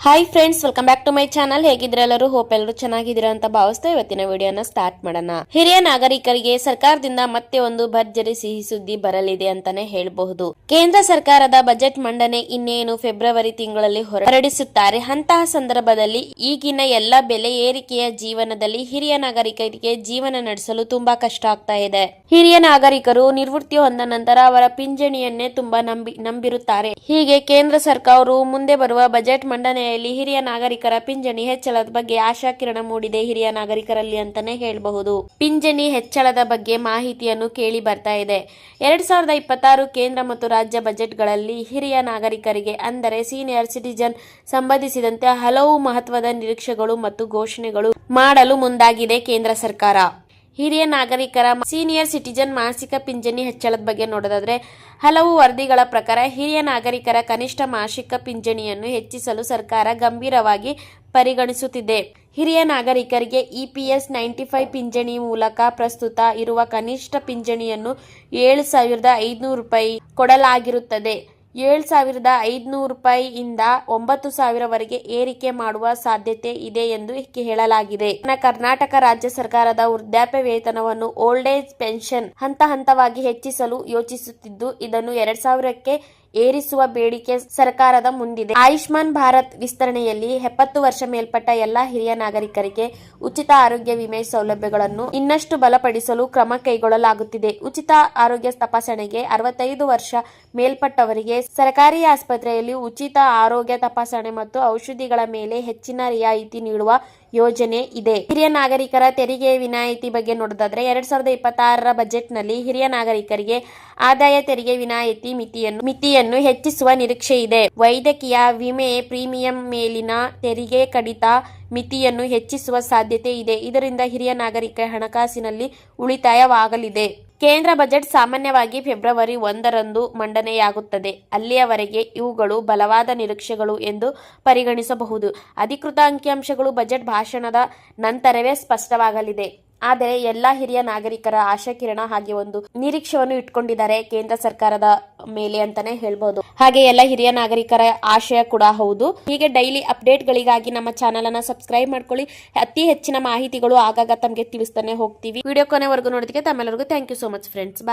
Hi friends, welcome back to my channel. ಹೇಗಿದ್ರೆ ಎಲ್ಲರೂ hope ಎಲ್ಲರೂ ಚೆನ್ನಾಗಿದ್ದೀರಾ ಅಂತ ಭಾವಿಸ್ತಾ ಇವತ್ತಿನ ವಿಡಿಯೋನ ಸ್ಟಾರ್ಟ್ ಮಾಡೋಣ. ಹಿರಿಯ ನಾಗರಿಕರಿಗೆ ಸರ್ಕಾರದಿಂದ ಮತ್ತೆ ಒಂದು ಭರ್ಜರಿ ಸಿಹಿ ಸುದ್ದಿ ಬರಲಿದೆ ಅಂತಾನೆ ಹೇಳಬಹುದು. ಕೇಂದ್ರ ಸರ್ಕಾರದ ಬಜೆಟ್ ಮಂಡನೆ ಇನ್ನೇನು ಫೆಬ್ರವರಿ ತಿಂಗಳಲ್ಲಿ ಹೊರಡಿಸುತ್ತಾರೆ. ಅಂತಹ ಸಂದರ್ಭದಲ್ಲಿ ಈಗಿನ ಎಲ್ಲ ಬೆಲೆ ಏರಿಕೆಯ ಜೀವನದಲ್ಲಿ ಹಿರಿಯ ನಾಗರಿಕರಿಗೆ ಜೀವನ ನಡೆಸಲು ತುಂಬಾ ಕಷ್ಟ ಆಗ್ತಾ ಇದೆ. ಹಿರಿಯ ನಾಗರಿಕರು ನಿವೃತ್ತಿ ಹೊಂದ ನಂತರ ಅವರ ಪಿಂಚಣಿಯನ್ನೇ ತುಂಬಾ ನಂಬಿರುತ್ತಾರೆ. ಹೀಗೆ ಕೇಂದ್ರ ಸರ್ಕಾರವು ಮುಂದೆ ಬರುವ ಬಜೆಟ್ ಮಂಡನೆ ಹಿರಿಯ ನಾಗರಿಕರ ಪಿಂಚಣಿ ಹೆಚ್ಚಳದ ಬಗ್ಗೆ ಆಶಾಕಿರಣ ಮೂಡಿದೆ ಹಿರಿಯ ನಾಗರಿಕರಲ್ಲಿ ಅಂತಾನೆ ಹೇಳಬಹುದು. ಪಿಂಚಣಿ ಹೆಚ್ಚಳದ ಬಗ್ಗೆ ಮಾಹಿತಿಯನ್ನು ಕೇಳಿ ಬರ್ತಾ ಇದೆ. 2026 ಕೇಂದ್ರ ಮತ್ತು ರಾಜ್ಯ ಬಜೆಟ್ಗಳಲ್ಲಿ ಹಿರಿಯ ನಾಗರಿಕರಿಗೆ ಅಂದರೆ ಸೀನಿಯರ್ ಸಿಟಿಜನ್ ಸಂಬಂಧಿಸಿದಂತೆ ಹಲವು ಮಹತ್ವದ ನಿರೀಕ್ಷೆಗಳು ಮತ್ತು ಘೋಷಣೆಗಳು ಮಾಡಲು ಮುಂದಾಗಿದೆ ಕೇಂದ್ರ ಸರ್ಕಾರ. ಹಿರಿಯ ನಾಗರಿಕರ ಸೀನಿಯರ್ ಸಿಟಿಜನ್ ಮಾಸಿಕ ಪಿಂಚಣಿ ಹೆಚ್ಚಳದ ಬಗ್ಗೆ ನೋಡೋದಾದ್ರೆ, ಹಲವು ವರದಿಗಳ ಪ್ರಕಾರ ಹಿರಿಯ ನಾಗರಿಕರ ಕನಿಷ್ಠ ಮಾಸಿಕ ಪಿಂಚಣಿಯನ್ನು ಹೆಚ್ಚಿಸಲು ಸರ್ಕಾರ ಗಂಭೀರವಾಗಿ ಪರಿಗಣಿಸುತ್ತಿದೆ. ಹಿರಿಯ ನಾಗರಿಕರಿಗೆ EPS 95 ಪಿಂಚಣಿ ಮೂಲಕ ಪ್ರಸ್ತುತ ಇರುವ ಕನಿಷ್ಠ ಪಿಂಚಣಿಯನ್ನು 7,500 ರೂಪಾಯಿ ಕೊಡಲಾಗಿರುತ್ತದೆ. 7,500 ರೂಪಾಯಿಯಿಂದ 9,000 ವರೆಗೆ ಏರಿಕೆ ಮಾಡುವ ಸಾಧ್ಯತೆ ಇದೆ ಎಂದು ಹೇಳಲಾಗಿದೆ. ಕರ್ನಾಟಕ ರಾಜ್ಯ ಸರ್ಕಾರದ ವೃದ್ಧಾಪ್ಯ ವೇತನವನ್ನು ಓಲ್ಡ್ ಏಜ್ ಪೆನ್ಷನ್ ಹಂತವಾಗಿ ಹೆಚ್ಚಿಸಲು ಯೋಚಿಸುತ್ತಿದ್ದು, ಇದನ್ನು 2,000ಕ್ಕೆ ಏರಿಸುವ ಬೇಡಿಕೆ ಸರ್ಕಾರದ ಮುಂದಿದೆ. ಆಯುಷ್ಮಾನ್ ಭಾರತ್ ವಿಸ್ತರಣೆಯಲ್ಲಿ 70 ವರ್ಷ ಮೇಲ್ಪಟ್ಟ ಎಲ್ಲಾ ಹಿರಿಯ ನಾಗರಿಕರಿಗೆ ಉಚಿತ ಆರೋಗ್ಯ ವಿಮೆ ಸೌಲಭ್ಯಗಳನ್ನು ಇನ್ನಷ್ಟು ಬಲಪಡಿಸಲು ಕ್ರಮ ಕೈಗೊಳ್ಳಲಾಗುತ್ತಿದೆ. ಉಚಿತ ಆರೋಗ್ಯ ತಪಾಸಣೆಗೆ 65 ವರ್ಷ ಮೇಲ್ಪಟ್ಟವರಿಗೆ ಸರ್ಕಾರಿ ಆಸ್ಪತ್ರೆಯಲ್ಲಿ ಉಚಿತ ಆರೋಗ್ಯ ತಪಾಸಣೆ ಮತ್ತು ಔಷಧಿಗಳ ಮೇಲೆ ಹೆಚ್ಚಿನ ರಿಯಾಯಿತಿ ನೀಡುವ ಯೋಜನೆ ಇದೆ. ಹಿರಿಯ ನಾಗರಿಕರ ತೆರಿಗೆ ವಿನಾಯಿತಿ ಬಗ್ಗೆ ನೋಡೋದಾದ್ರೆ, 2026 ಬಜೆಟ್ನಲ್ಲಿ ಹಿರಿಯ ನಾಗರಿಕರಿಗೆ ಆದಾಯ ತೆರಿಗೆ ವಿನಾಯಿತಿ ಮಿತಿಯನ್ನು ಹೆಚ್ಚಿಸುವ ನಿರೀಕ್ಷೆ ಇದೆ. ವೈದ್ಯಕೀಯ ವಿಮೆ ಪ್ರೀಮಿಯಂ ಮೇಲಿನ ತೆರಿಗೆ ಕಡಿತ ಮಿತಿಯನ್ನು ಹೆಚ್ಚಿಸುವ ಸಾಧ್ಯತೆ ಇದೆ. ಇದರಿಂದ ಹಿರಿಯ ನಾಗರಿಕ ಹಣಕಾಸಿನಲ್ಲಿ ಉಳಿತಾಯವಾಗಲಿದೆ. ಕೇಂದ್ರ ಬಜೆಟ್ ಸಾಮಾನ್ಯವಾಗಿ ಫೆಬ್ರವರಿ 1ರಂದು ಮಂಡನೆಯಾಗುತ್ತದೆ. ಅಲ್ಲಿಯವರೆಗೆ ಇವುಗಳು ಬಲವಾದ ನಿರೀಕ್ಷೆಗಳು ಎಂದು ಪರಿಗಣಿಸಬಹುದು. ಅಧಿಕೃತ ಅಂಕಿಅಂಶಗಳು ಬಜೆಟ್ ಭಾಷಣದ ನಂತರವೇ ಸ್ಪಷ್ಟವಾಗಲಿದೆ. ಆದರೆ ಎಲ್ಲ ಹಿರಿಯ ನಾಗರಿಕರ ಆಶಾಕಿರಣ ಹಾಗೆ ಒಂದು ನಿರೀಕ್ಷೆಯನ್ನು ಇಟ್ಕೊಂಡಿದ್ದಾರೆ ಕೇಂದ್ರ ಸರ್ಕಾರದ ಮೇಲೆ ಅಂತಾನೆ ಹೇಳ್ಬಹುದು. ಹಾಗೆ ಎಲ್ಲ ಹಿರಿಯ ನಾಗರಿಕರ ಆಶಯ ಕೂಡ ಹೌದು. ಹೀಗೆ ಡೈಲಿ ಅಪ್ಡೇಟ್ಗಳಿಗಾಗಿ ನಮ್ಮ ಚಾನಲ್ ಅನ್ನ ಸಬ್ಸ್ಕ್ರೈಬ್ ಮಾಡ್ಕೊಳ್ಳಿ. ಅತಿ ಹೆಚ್ಚಿನ ಮಾಹಿತಿಗಳು ಆಗಾಗ ತಮಗೆ ತಿಳಿಸ್ತಾನೆ ಹೋಗ್ತೀವಿ. ವಿಡಿಯೋ ಕೊನೆವರೆಗೂ ನೋಡೋದಕ್ಕೆ ತಮ್ಮೆಲ್ಲರಿಗೂ thank you so much friends.